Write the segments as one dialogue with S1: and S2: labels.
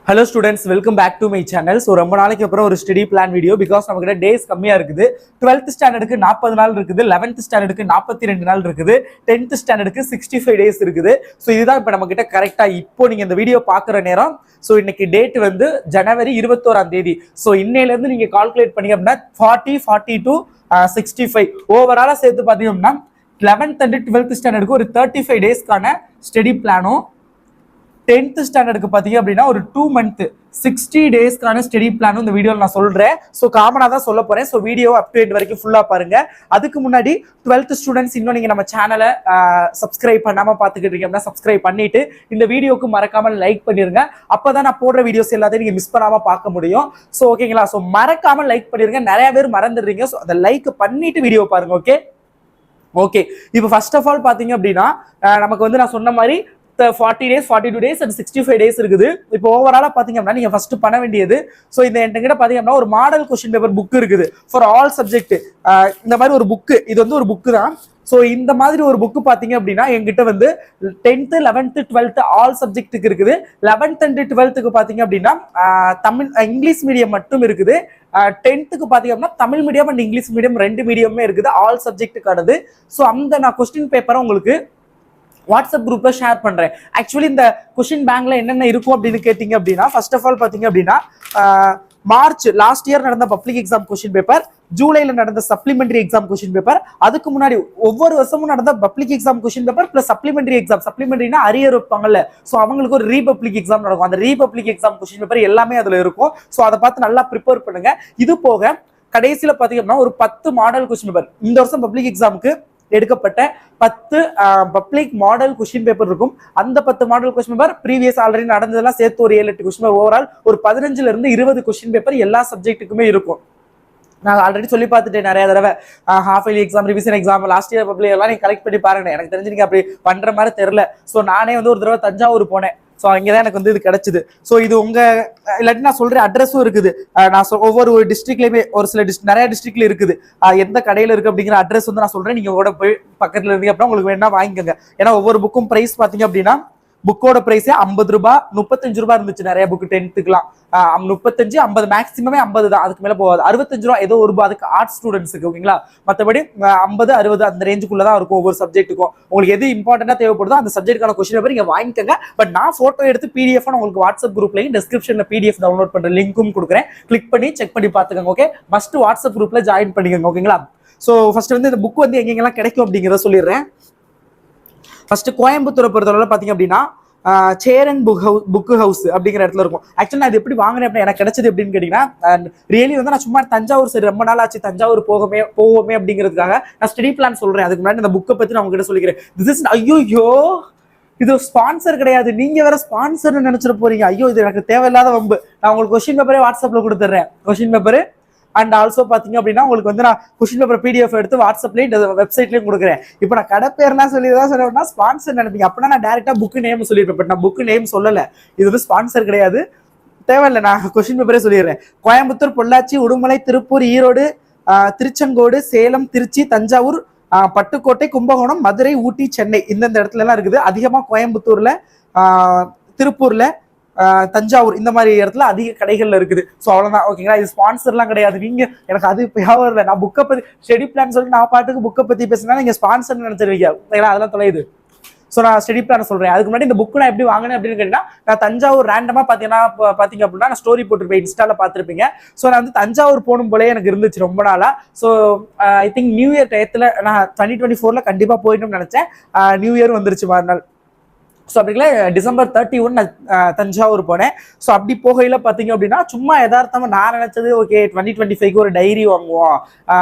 S1: Hello students, welcome back to my channel. So ரொம்ப நாளைக்கு அப்புறம் ஒரு ஸ்டடி பிளான் வீடியோ பிகாஸ் நமக்கு டேஸ் கம்மியா இருக்குது. 12th ஸ்டாண்டர்டுக்கு 40 நாள் இருக்குது, 11th ஸ்டாண்டர்டுக்கு 42 நாள் இருக்குது, 10th ஸ்டாண்டர்டுக்கு 65 டேஸ் இருக்குது. ஸோ இதுதான் இப்போ நம்ம கிட்ட கரெக்டா இப்போ நீங்க இந்த வீடியோ பாக்குற நேரம். ஸோ இன்னைக்கு டேட் வந்து ஜனவரி 21ஆம் தேதி. ஸோ இன்னையில இருந்து நீங்க கால்குலேட் பண்ணீங்க அப்படின்னா 40, 42, 65 ஓவராலா சேர்த்து பாத்தீங்க அப்படின்னா 11th and 12th ஸ்டாண்டர்டுக்கு ஒரு 35 டேஸ்க்கான ஸ்டடி பிளானும் 10th ஸ்டாண்டர்டுக்கு பாத்தீங்க அப்படின்னா ஒரு 2 month 60 டேஸ்க்கான ஸ்டடி பிளானும் இந்த வீடியோவில் நான் சொல்றேன். ஸோ காமனா தான் சொல்ல போறேன். So video up to end வரைக்கும் ஃபுல்லா பாருங்க. அதுக்கு முன்னாடி 12th ஸ்டூடெண்ட்ஸ் இன்னும் நீங்க நம்ம சேனலை சப்ஸ்கிரைப் பண்ணாம பாத்துக்கிட்டு இருக்கீங்க அப்படின்னா சப்ஸ்கிரைப் பண்ணிட்டு இந்த வீடியோக்கு மறக்காம லைக் பண்ணிருங்க. அப்பதான் நான் போடுற வீடியோஸ் எல்லாத்தையும் நீங்க மிஸ் பண்ணாம பார்க்க முடியும். ஸோ ஓகேங்களா? ஸோ மறக்காம லைக் பண்ணிருங்க. நிறைய பேர் மறந்துடுறீங்க. ஸோ அந்த லைக் பண்ணிட்டு வீடியோ பாருங்க. Okay okay. இப்போ ஃபர்ஸ்ட் ஆஃப் ஆல் பாத்தீங்க அப்படின்னா நமக்கு வந்து நான் சொன்ன மாதிரி 40 days, 42 days and 65 days இருக்குது. இப்போ ஓவராலா பாத்தீங்க அப்படின்னா நீங்க ஃபர்ஸ்ட் பண்ண வேண்டியது, ஸோ இந்த என்கிட்ட பாத்தீங்க அப்படின்னா ஒரு மாடல் கொஸ்டின் பேப்பர் புக் இருக்குது ஃபார் ஆல் சப்ஜெக்ட். இந்த மாதிரி ஒரு புக்கு, இது வந்து ஒரு புக்கு தான். ஸோ இந்த மாதிரி ஒரு புக்கு பாத்தீங்க அப்படின்னா என்கிட்ட வந்து 10th, 11th, 12th ஆல் சப்ஜெக்ட்டுக்கு இருக்குது. 11th and 12th பாத்தீங்க அப்படின்னா தமிழ் இங்கிலீஷ் மீடியம் மட்டும் இருக்குது. 10th பாத்தீங்க அப்படின்னா Tamil medium and English medium ரெண்டு மீடியமே இருக்குது, ஆல் சப்ஜெக்ட்டுக்கானது. ஸோ அந்த நான் கொஸ்டின் பேப்பரை உங்களுக்கு வாட்ஸ்அப் குரூப்ல ஷேர் பண்றேன். ஆக்சுவலி இந்த கொஸ்டின் பேங்க்ல என்னென்ன இருக்கும் அப்படின்னு கேட்டீங்க அப்படின்னா ஃபர்ஸ்ட் ஆஃப் ஆல் பாத்தீங்க அப்படின்னா மார்ச் லாஸ்ட் இயர் நடந்த பப்ளிக் எக்ஸாம் கொஸ்டின் பேப்பர், ஜூலைல நடந்த சப்ளிமெண்டரி எக்ஸாம் கொஸ்டின் பேப்பர், அதுக்கு முன்னாடி ஒவ்வொரு வருஷமும் நடந்த public exam question paper plus supplementary exam. சப்ளிமெண்டரினா அரியர் வைப்பாங்கல்ல, ஸோ அவங்களுக்கு ஒரு ரீபப்ளிக் எக்ஸாம் நடக்கும். அந்த ரீபப்ளிக் எக்ஸாம் கொஸ்டின் பேப்பர் எல்லாமே அதுல இருக்கும். ஸோ அதை பார்த்து நல்லா ப்ரிப்பேர் பண்ணுங்க. இது போக கடைசியில பாத்தீங்க அப்படின்னா ஒரு 10 மாடல் கொஸ்டின் பேப்பர் இந்த வருஷம் பப்ளிக் எக்ஸாமுக்கு எடுக்கப்பட்ட 10 பப்ளிக் மாடல் கொஸ்டின் பேப்பர் இருக்கும். அந்த 10 model question paper previous already நடந்ததெல்லாம் சேர்த்து ஒரு 7-8 கொஸ்டின் பேப்பர், ஓவரால் ஒரு 15ல இருந்து 20 கொஸ்டின் பேப்பர் எல்லா சப்ஜெக்ட்டுக்குமே இருக்கும். நான் ஆல்ரெடி சொல்லி பார்த்துட்டேன் நிறைய தடவை. Half yearly exam, revision exam, last year public எல்லாம் நீங்க கலெக்ட் பண்ணி பாருங்க. எனக்கு தெரிஞ்சு நீங்க அப்படி பண்ற மாதிரி தெரியல. ஸோ நானே வந்து ஒரு தடவை தஞ்சாவூர் போனேன். ஸோ அங்கேதான் எனக்கு வந்து இது கிடைச்சது. ஸோ இது உங்க இல்லாட்டி நான் சொல்ற அட்ரஸும் இருக்குது. நான் ஒவ்வொரு டிஸ்ட்ரிக்ட்லயுமே ஒரு சில நிறைய டிஸ்ட்ரிக்ட்ல இருக்குது. எந்த கடையில இருக்கு அப்படிங்கிற அட்ரஸ் வந்து நான் சொல்றேன். நீங்க கூட போய் பக்கத்துல இருந்தீங்க அப்படின்னா உங்களுக்கு வேணா வாங்கிக்கோங்க. ஏன்னா ஒவ்வொரு புக்கும் பிரைஸ் பாத்தீங்க அப்படின்னா புக்கோட பிரைஸே 50 ரூபாய் 55 ரூபாய் இருந்துச்சு நிறைய புக்கு 10th-க்குலாம். 35, 50 மேக்ஸிமமே 50 தான், அதுக்கு மேல போகாது. 65 ரூபாய் ஏதோ ஒரு ரூபாய் அதுக்கு ஆர்ட்ஸ் ஸ்டூடெண்ட்ஸுக்கு. ஓகேங்களா? மற்றபடி 50, 60 அந்த ரேஞ்சுக்குள்ளதான் இருக்கும் ஒவ்வொரு சப்ஜெக்ட்டுக்கும். உங்களுக்கு எது இம்பார்ட்டன்டா தேவைப்படுதோ அந்த சப்ஜெக்ட்கான கொஸ்டின் பேப்பர் நீங்க வாங்கிக்கோங்க. பட் நான் போட்டோ எடுத்து பிடிஎஃப் உங்களுக்கு வாட்ஸ்அப் குரூப்லையும் டிஸ்கிரிப்ஷன்ல பிடிஎஃப் டவுன்லோட் பண்ற லிங்க்கும் கொடுக்குறேன். கிளிக் பண்ணி செக் பண்ணி பாத்துக்கோங்க. ஓகே, ஃபர்ஸ்ட் வாட்ஸ்அப் குரூப்ல ஜாயின் பண்ணிக்கோங்க. ஓகேங்களா? ஸோ ஃபர்ஸ்ட் வந்து இந்த புக் வந்து எங்கெங்கெல்லாம் கிடைக்கும் அப்படிங்கிறத சொல்லிடுறேன். ஃபர்ஸ்ட் கோயம்புத்தூரை பொறுத்தவரை பாத்தீங்க அப்படின்னா சேரன் புக் ஹவுஸ் அப்படிங்கிற இடத்துல இருக்கும். ஆக்சுவலி நான் இது எப்படி வாங்கினேன் அப்படின்னு எனக்கு கிடைச்சது எப்படின்னு கேட்டீங்கன்னா, ரியலி வந்து நான் சும்மா தஞ்சாவூர் சரி ரொம்ப நாள் ஆச்சு தஞ்சாவூர் போவோமே அப்படிங்கிறதுக்காக நான் ஸ்டடி பிளான் சொல்றேன். அதுக்கு முன்னாடி இந்த புக்கை பத்தி நான் உங்ககிட்ட சொல்லிக்கிறேன். திஸ் இஸ் ஐயோ இது ஸ்பான்சர் கிடையாது, நீங்க வேற ஸ்பான்சர்னு நினைச்சிட்டு போறீங்க. ஐயோ இது எனக்கு தேவையில்லாத வம்பு. நான் உங்களுக்கு கொஸ்டின் பேப்பரே வாட்ஸ்அப்ல கொடுத்துட்றேன். கொஸ்டின் பேப்பர் அண்ட் ஆல்சோ பாத்தீங்க அப்படின்னா உங்களுக்கு வந்து நான் கொஸ்டின் பேப்பர் பிடிஎஃப் எடுத்து வாட்ஸ்அப்லயும் வெப்சைட்லயும் கொடுக்குறேன். இப்போ நான் கடை பேர்லாம் சொல்லிதான் சொன்னா ஸ்பான்சர் நினைப்பீங்க. அப்படின்னா நான் டேரக்டா புக் நேம் சொல்லியிருப்பேன். பட் நான் புக் நேம் சொல்லல. இது வந்து ஸ்பான்சர் கிடையாது, தேவையில்லை. நான் கொஸ்டின் பேப்பரே சொல்லிடுறேன். கோயம்புத்தூர், பொள்ளாச்சி, உடுமலை, திருப்பூர், ஈரோடு, திருச்செங்கோடு, சேலம், திருச்சி, தஞ்சாவூர், பட்டுக்கோட்டை, கும்பகோணம், மதுரை, ஊட்டி, சென்னை இந்தந்த இடத்துல எல்லாம் இருக்குது. அதிகமா கோயம்புத்தூர்ல, திருப்பூர்ல, தஞ்சாவூர் இந்த மாதிரி இடத்துல அதிக கடைகள்ல இருக்குது. ஸோ அவ்வளவுதான். ஓகேங்களா? இது ஸ்பான்சர்லாம் கிடையாது. நீங்க எனக்கு அது ஞாபகம் இல்லை. நான் புக்கை பத்தி ஸ்டடி பிளான் சொல்லிட்டு நான் பாட்டுக்கு புக்கை பத்தி பேசினா நீங்க ஸ்பான்சர் நினைச்சிருக்கீங்க. அதெல்லாம் தொலையுது. ஸோ நான் ஸ்டடி பிளான் சொல்றேன். அதுக்கு முன்னாடி இந்த புக் நான் எப்படி வாங்கினேன் அப்படின்னு கேட்டீங்கன்னா, நான் தஞ்சாவூர் ரேண்டமா பாத்தீங்க அப்படின்னா நான் ஸ்டோரி போட்டிருப்பேன், இன்ஸ்டால பாத்திருப்பீங்க. ஸோ நான் வந்து தஞ்சாவூர் போகணும் போலே எனக்கு இருந்துச்சு ரொம்ப நாளா. So I think new year டயத்துல நான் 2024 கண்டிப்பா போயிட்டோம்னு நினைச்சேன். நியூ இயர் வந்துருச்சு மறுநாள். ஸோ அப்படிங்களா டிசம்பர் 31 நான் தஞ்சாவூர் போனேன். ஸோ அப்படி போகையில பார்த்தீங்க அப்படின்னா சும்மா யதார்த்தமா நான் நினைச்சது ஓகே 2025 ஒரு டைரி வாங்குவோம்.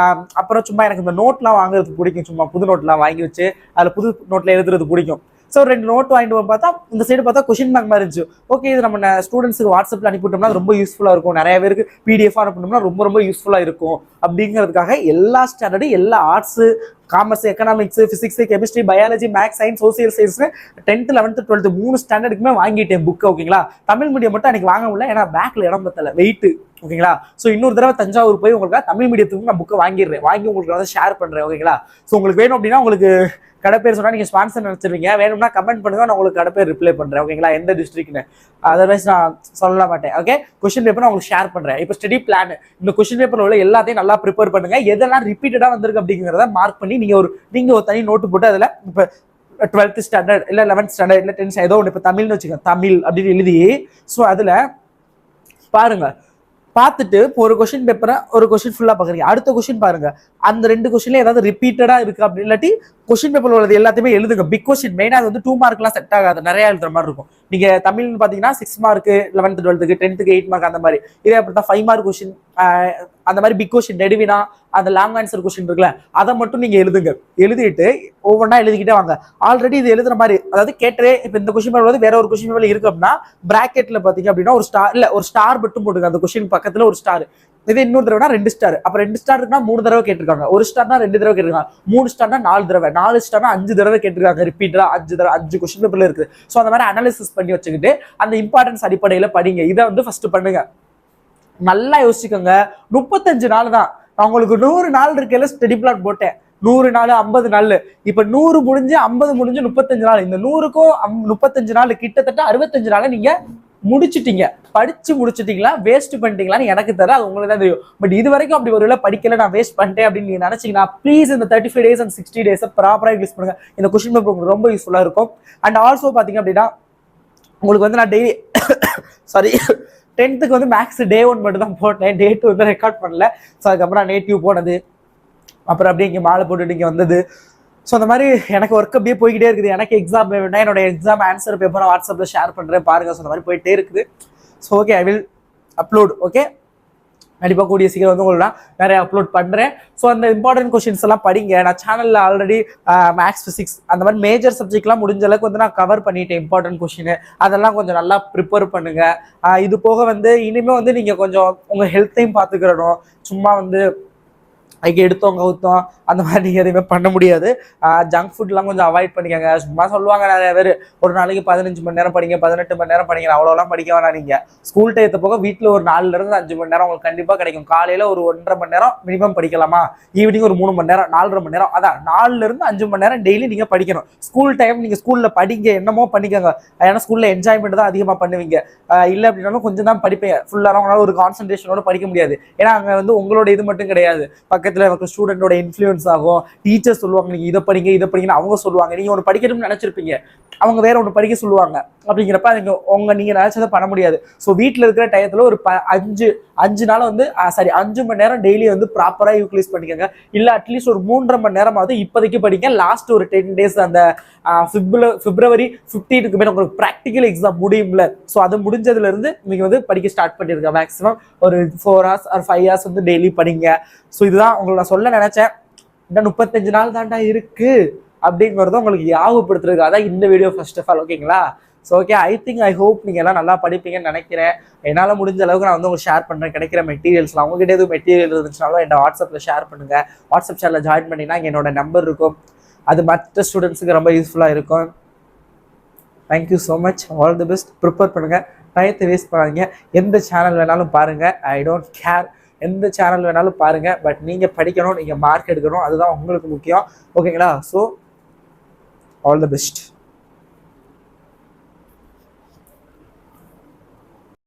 S1: அப்புறம் சும்மா எனக்கு இந்த நோட்லாம் வாங்குறது பிடிக்கும். சும்மா புது நோட்லாம் வாங்கி வச்சு அதில் புது நோட்ல எழுதுறது பிடிக்கும். ஸோ 2 நோட் வாங்கிட்டு வந்து பார்த்தா இந்த சைடு பார்த்தா கொஸ்டின் பேங்க் மாதிரி இருந்துச்சு. ஓகே இது நம்ம ஸ்டூடெண்ட்ஸுக்கு வாட்ஸ்அப்ல அனுப்பிவிட்டோம்னா ரொம்ப யூஸ்ஃபுல்லா இருக்கும், நிறைய பேருக்கு பிடிஎஃப் அனுப்பினோம்னா ரொம்ப யூஸ்ஃபுல்லா இருக்கும் அப்படிங்கிறதுக்காக எல்லா ஸ்டாண்டர்டும் எல்லா arts, commerce, economics, physics, chemistry, biology, maths, science, social science 10th, 11th, 12th 3 ஸ்டாண்டர்டுக்குமே வாங்கிட்டேன் புக். ஓகேங்களா? தமிழ் மீடியம் மட்டும் எனக்கு வாங்க முடியல, ஏன்னா பேக்ல இடம் பத்தல, வெயிட். ஓகேங்களா? ஸோ இன்னொரு தடவை தஞ்சாவூர் போய் உங்களுக்கு தமிழ் மீடியத்துக்கு நான் புக்கை வாங்கிடுறேன். வாங்கி உங்களுக்கு வந்து ஷேர் பண்றேன். ஓகேங்களா? ஸோ உங்களுக்கு வேணும் அப்படின்னா உங்களுக்கு கடை பேர் சொன்னா நீங்க ஸ்பான்சர் நினைச்சிருவீங்க. வேணும்னா கமெண்ட் பண்ணுங்க, நான் உங்களுக்கு கடை பேர் ரிப்ளை பண்றேன். ஓகேங்களா, எந்த டிஸ்ட்ரிக்ட்னு அதர்வைஸ் நான் சொல்ல மாட்டேன். ஓகே, கொஸ்டின் பேப்பர் நான் உங்களுக்கு ஷேர் பண்றேன். இப்போ ஸ்டடி பிளான் இந்த கொஸ்டின் பேப்பர் உள்ள எல்லாத்தையும் நல்லா ப்ரிப்பேர் பண்ணுங்க. எதெல்லாம் ரிப்பீட்டடா வந்திருக்கு அப்படிங்கிறத மார்க் பண்ணி நீங்க ஒரு தனி நோட்டு போட்டு அதுல இப்போ 12th ஸ்டாண்டர்ட் இல்ல 11th ஸ்டாண்டர்ட் இல்ல 10th ஏதோ ஒன்று இப்போ தமிழ்னு வச்சுக்கோங்க, தமிழ் அப்படின்னு எழுதி ஸோ அதுல பாருங்க, பார்த்துட்டு ஒரு கொஸ்டின் பேப்பரை ஒரு கொஸ்டின் ஃபுல்லா பாக்குறீங்க, அடுத்த கொஸ்டின் பாருங்க, அந்த 2 கொஸ்டின்ல ஏதாவது ரிப்பீட்டடா இருக்கு அப்படி இல்லாட்டி கொஸ்டின் பேப்பர் உள்ளது எல்லாத்தையுமே எழுதுங்க. பிக் கொஸ்டின் மெயினா அது வந்து 2 மார்க்லாம் செட் ஆகாது, நிறைய எழுதுற மாதிரி இருக்கும். நீங்க தமிழ்னு பாத்தீங்கன்னா 6 mark 11th 12th 10th 8 mark அந்த மாதிரி, இதே அப்படித்தான் 5 மார்க் கொஸ்டின் அந்த மாதிரி பிக் கொஸ்டின் நெடுவினா அந்த லாங் ஆன்சர் கொஸ்டின் இருக்குல்ல அதை மட்டும் நீங்க எழுதுங்க. எழுதிட்டு ஒவ்வொன்றா எழுதிக்கிட்டே வாங்க. ஆல்ரெடி இது எழுதுற மாதிரி, அதாவது கேட்டே இப்போ இந்த கொஸ்டின் பேப்பர் வேற ஒரு கொஸ்டின் பேப்பர் இருக்கு அப்படின்னா பிராக்கெட்ல பாத்தீங்க அப்படின்னா ஒரு ஸ்டார் மட்டும் போட்டுங்க, அந்த கொஸ்டின் பக்கத்துல ஒரு ஸ்டார். இதே இன்னொரு தடவை 2 ஸ்டார், அப்ப 2 ஸ்டார் இருக்குன்னா 3 தடவை கேட்டிருக்காங்க, 1 ஸ்டார்னா 2 தடவை கேட்டிருக்காங்க, 3 ஸ்டார்னா 4 தடவை, 4 ஸ்டார்னா 5 தடவை கேட்டிருக்காங்க. ரிப்பீட்டடா 5 தடவை 5 கொஸ்டின் பேப்பர்ல இருக்கு. ஸோ அந்த மாதிரி அனாலிசிஸ் பண்ணி வச்சுக்கிட்டு அந்த இம்பார்ட்டன்ஸ் அடிப்படையில படிங்க. இதை வந்து ஃபர்ஸ்ட் பண்ணுங்க. நல்லா யோசிச்சுக்கோங்க. 35 நாள் தான், நான் உங்களுக்கு 100 நாள் இருக்கையில ஸ்டடி பிளான் போட்டேன். 100 நாள் 50 நாள், இப்ப 100 முடிஞ்சு 50 முடிஞ்சு 35 நாள். இந்த 100க்கும் 35 நாள் கிட்டத்தட்ட 65 நாள் நீங்க முடிச்சுட்டீங்க. படிச்சு முடிச்சுட்டீங்களா, வேஸ்ட் பண்ணிட்டீங்களான்னு எனக்கு தெரியல, அது உங்களுக்கு தான் தெரியும். பட் இது வரைக்கும் அப்படி ஒரு படிக்கல, நான் வேஸ்ட் பண்ணிட்டேன் அப்படின்னு நீங்க நினைச்சீங்கன்னா ப்ளீஸ் இந்த 35 days and 60 days ப்ராப்பரா யூஸ் பண்ணுங்க. இந்த கொஸ்டின் பேப்பர் உங்களுக்கு ரொம்ப யூஸ்ஃபுல்லா இருக்கும். அண்ட் ஆல்சோ பாத்தீங்க அப்படின்னா உங்களுக்கு வந்து நான் டெய்லி சாரி 10th வந்து மேக்ஸ் டே 1 மட்டும் தான் போட்டேன், டே 2 வந்து ரெக்கார்ட் பண்ணல. ஸோ அதுக்கப்புறம் நேட்டிவ் போனது, அப்புறம் அப்படியே இங்கே மாலை போட்டுட்டு இங்கே வந்தது. ஸோ அந்த மாதிரி எனக்கு ஒர்க் அப்படியே போய்கிட்டே இருக்குது. எனக்கு எக்ஸாம் வேணும்னா என்னோட எக்ஸாம் ஆன்சர் பேப்பரை வாட்ஸ்அப்பில் ஷேர் பண்ணுறேன் பாருங்க. ஸோ அந்த மாதிரி போயிட்டே இருக்குது. So okay, I will upload. Okay, கண்டிப்பாக கூடிய சீக்கிரம் வந்து உங்களுக்கு நான் நிறைய அப்லோட் பண்ணுறேன். ஸோ அந்த இம்பார்ட்டன்ட் கொஸ்டின்ஸ் எல்லாம் படிங்க. நான் சேனலில் ஆல்ரெடி மேக்ஸ் ஃபிசிக்ஸ் அந்த மாதிரி மேஜர் சப்ஜெக்ட்லாம் முடிஞ்ச அளவுக்கு வந்து நான் கவர் பண்ணிட்டேன். இம்பார்ட்டன்ட் கொஸ்டின் அதெல்லாம் கொஞ்சம் நல்லா ப்ரிப்பேர் பண்ணுங்க. இது போக வந்து இனிமேல் வந்து நீங்கள் கொஞ்சம் உங்கள் ஹெல்த்தையும் பார்த்துக்கிறணும். சும்மா வந்து அதுக்கு எடுத்தோம் கவுத்தோம் அந்த மாதிரி நீங்கள் எதுவுமே பண்ண முடியாது. ஜங்க் ஃபுட்லாம் கொஞ்சம் அவாய்ட் பண்ணிக்கோங்க. சும்மா சொல்லுவாங்க நிறைய பேர், ஒரு நாளைக்கு 15 மணி நேரம் படிங்க, 18 மணி நேரம் படிங்க, அவ்வளோலாம் படிக்க வேணாம். நீங்கள் ஸ்கூல் டயத்தை போக வீட்டில் ஒரு 4லேருந்து 5 மணி நேரம் உங்களுக்கு கண்டிப்பாக கிடைக்கும். காலையில் ஒரு 1.5 மணி நேரம் மினிமம் படிக்கலாமா, ஈவினிங் ஒரு 3 மணி நேரம், 4.5 மணி நேரம், அதான் 4லேருந்து 5 மணி நேரம் டெய்லி நீங்கள் படிக்கணும். ஸ்கூல் டைம் நீங்கள் ஸ்கூலில் படிங்க, என்னமோ பண்ணிக்கோங்க. ஏன்னா ஸ்கூலில் என்ஜாய்மெண்ட் தான் அதிகமாக பண்ணுவீங்க. இல்லை அப்படின்னாலும் கொஞ்சம் தான் படிப்பீங்க. ஃபுல்லாக உங்களால் ஒரு கான்சன்ட்ரேஷனோட படிக்க முடியாது. ஏன்னா அங்கே வந்து உங்களோட இது மட்டும் கிடையாது, பக்கத்தில் எனக்கு ஸ்டூடெண்டோட இன்ஃப்ளூயன்ஸ் ஆகும். டீச்சர் சொல்லுவாங்க நீங்க இதை படிங்கன்னு அவங்க சொல்லுவாங்க. நீங்க ஒன்று படிக்கணும்னு நினைச்சிருப்பீங்க, அவங்க வேற ஒன்று படிக்க சொல்லுவாங்க. அப்படிங்கிறப்ப நீங்க நினைச்சதை பண்ண முடியாது. ஸோ வீட்டில் இருக்கிற டயத்துல ஒரு 5 நாள் வந்து 5 மணி நேரம் டெய்லி வந்து ப்ராப்பரா யூட்டிலைஸ் பண்ணிக்கோங்க. இல்ல அட்லீஸ்ட் ஒரு 3.5 மணி நேரமாவது இப்போதைக்கு படிங்க. லாஸ்ட் ஒரு 10 days அந்த February 15க்கு மேலே உங்களுக்கு ப்ராக்டிக்கல் எக்ஸாம் முடியும்ல. ஸோ அது முடிஞ்சதுல இருந்து நீங்க வந்து படிக்க ஸ்டார்ட் பண்ணிருங்க. மேக்ஸிமம் ஒரு 4 hours or 5 hours வந்து டெய்லி படிங்க. ஸோ இதுதான் உங்களுக்கு நான் சொல்ல நினைச்சேன். இன்னும் 35 நாள் தாண்டா இருக்கு அப்படிங்கிறத உங்களுக்கு ஞாபகப்படுத்துறதுக்கு அதான் இந்த வீடியோ ஃபர்ஸ்ட் ஆஃப் ஆல். ஓகேங்களா? ஸோ ஓகே, ஐ ஹோப் நீங்கள் எல்லாம் நல்லா படிப்பீங்கன்னு நினைக்கிறேன். என்னால் முடிஞ்ச அளவுக்கு நான் வந்து உங்களுக்கு ஷேர் பண்ணுறேன் கிடைக்கிற மெட்டீரியல்ஸ்லாம். உங்ககிட்ட எதுவும் மெட்டீரியல் இருந்துச்சுனாலும் என்னோட வாட்ஸ்அப்பில் ஷேர் பண்ணுங்கள். வாட்ஸ்அப் சேனலில் ஜாயின் பண்ணிங்கன்னா என்னோட நம்பர் இருக்கும், அது மற்ற ஸ்டூடெண்ட்ஸுக்கு ரொம்ப யூஸ்ஃபுல்லாக இருக்கும். Thank you so much, all the best. Prepare பண்ணுங்கள், டயத்தை வேஸ்ட் பண்ணாதீங்க. எந்த சேனல் வேணாலும் பாருங்கள், ஐ டோன்ட் கேர். எந்த சேனல் வேணாலும் பாருங்கள், பட் நீங்கள் படிக்கணும், நீங்கள் மார்க் எடுக்கணும், அதுதான் உங்களுக்கு முக்கியம். ஓகேங்களா? So all the best.